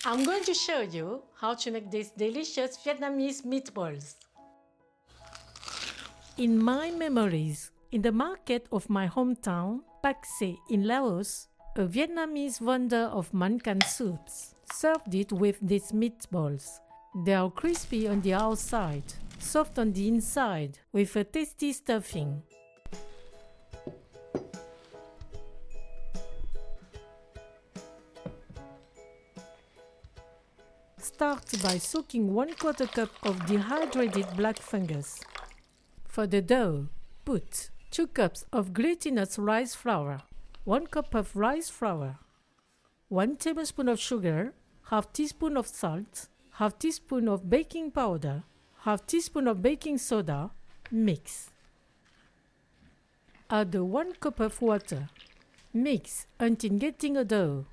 I'm going to show you how to make these delicious Vietnamese meatballs. In my memories, in the market of my hometown, Pakse in Laos, a Vietnamese vendor of Banh Canh soups served it with these meatballs. They are crispy on the outside, soft on the inside, with a tasty stuffing. Start by soaking 1/4 cup of dehydrated black fungus. For the dough, put 2 cups of glutinous rice flour, 1 cup of rice flour, 1 tablespoon of sugar, half teaspoon of salt, half teaspoon of baking powder, half teaspoon of baking soda, mix. Add 1 cup of water. Mix until getting a dough.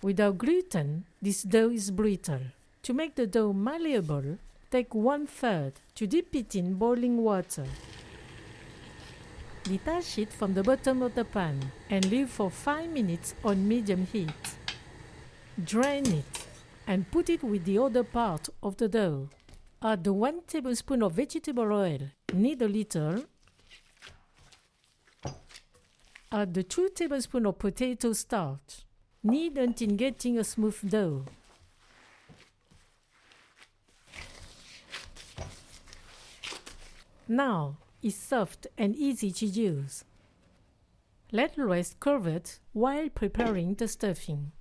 Without gluten, this dough is brittle. To make the dough malleable, take 1/3 to dip it in boiling water. Detach it from the bottom of the pan and leave for 5 minutes on medium heat. Drain it and put it with the other part of the dough. Add 1 tablespoon of vegetable oil, knead a little. Add 2 tablespoons of potato starch. Knead until getting a smooth dough. Now it's soft and easy to use. Let rest covered while preparing the stuffing.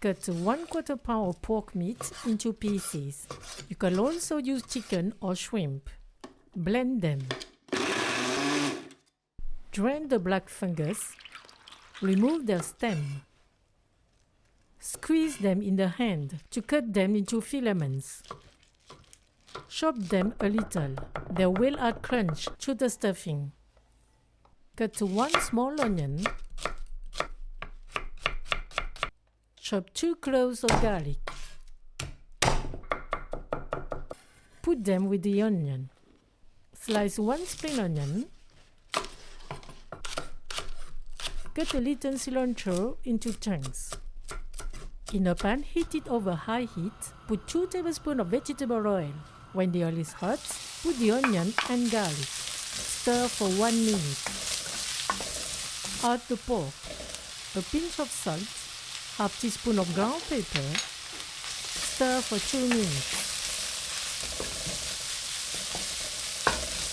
Cut 1/4 pound of pork meat into pieces. You can also use chicken or shrimp. Blend them. Drain the black fungus. Remove their stem. Squeeze them in the hand to cut them into filaments. Chop them a little. They will add crunch to the stuffing. Cut 1 small onion. Chop 2 cloves of garlic. Put them with the onion. Slice 1 spring onion. Cut a little cilantro into chunks. In a pan heated over high heat, put 2 tablespoons of vegetable oil. When the oil is hot, put the onion and garlic. Stir for 1 minute. Add the pork, a pinch of salt, half teaspoon of ground pepper. Stir for 2 minutes.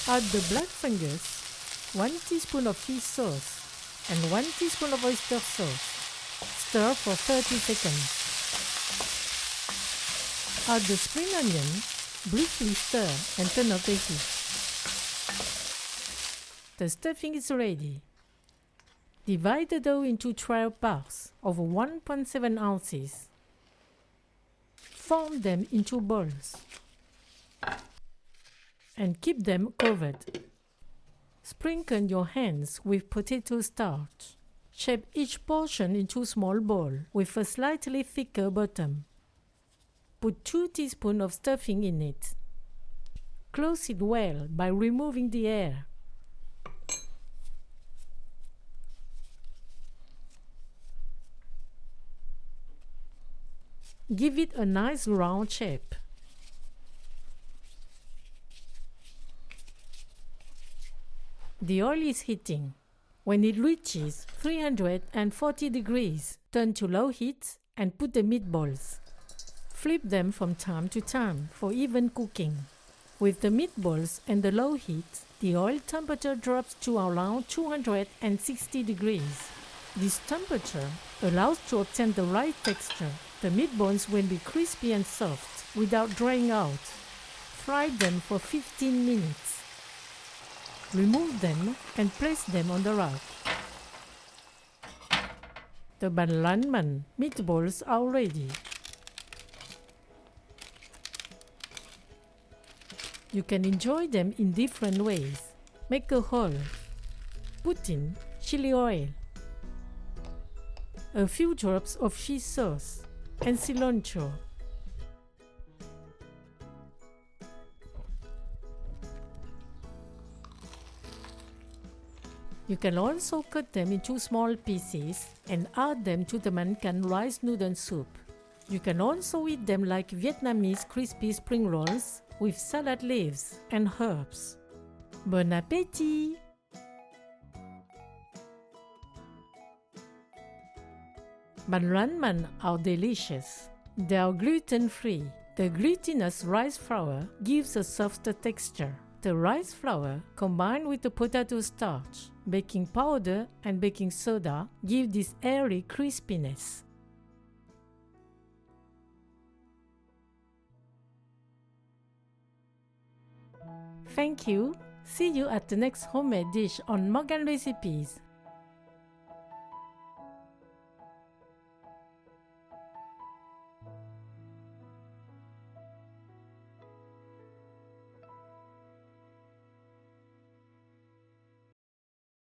Add the black fungus, 1 teaspoon of fish sauce, and 1 teaspoon of oyster sauce. Stir for 30 seconds. Add the spring onion, briefly stir and turn off the heat. The stuffing is ready. Divide the dough into 12 parts of 1.7 ounces. Form them into balls and keep them covered. Sprinkle your hands with potato starch. Shape each portion into a small ball with a slightly thicker bottom. Put 2 teaspoons of stuffing in it. Close it well by removing the air. Give it a nice round shape. The oil is heating. When it reaches 340 degrees, turn to low heat and put the meatballs. Flip them from time to time for even cooking. With the meatballs and the low heat, the oil temperature drops to around 260 degrees. This temperature allows to obtain the right texture. The meatballs will be crispy and soft without drying out. Fry them for 15 minutes. Remove them and place them on the rack. The Banh Canh meatballs are ready. You can enjoy them in different ways. Make a hole. Put in chili oil, a few drops of fish sauce, and cilantro. You can also cut them into small pieces and add them to the Banh Canh rice noodle soup. You can also eat them like Vietnamese crispy spring rolls with salad leaves and herbs. Bon appétit! Banh Rang are delicious. They are gluten-free. The glutinous rice flour gives a softer texture. The rice flour combined with the potato starch, baking powder and baking soda give this airy crispiness. Thank you. See you at the next homemade dish on Morgan Recipes.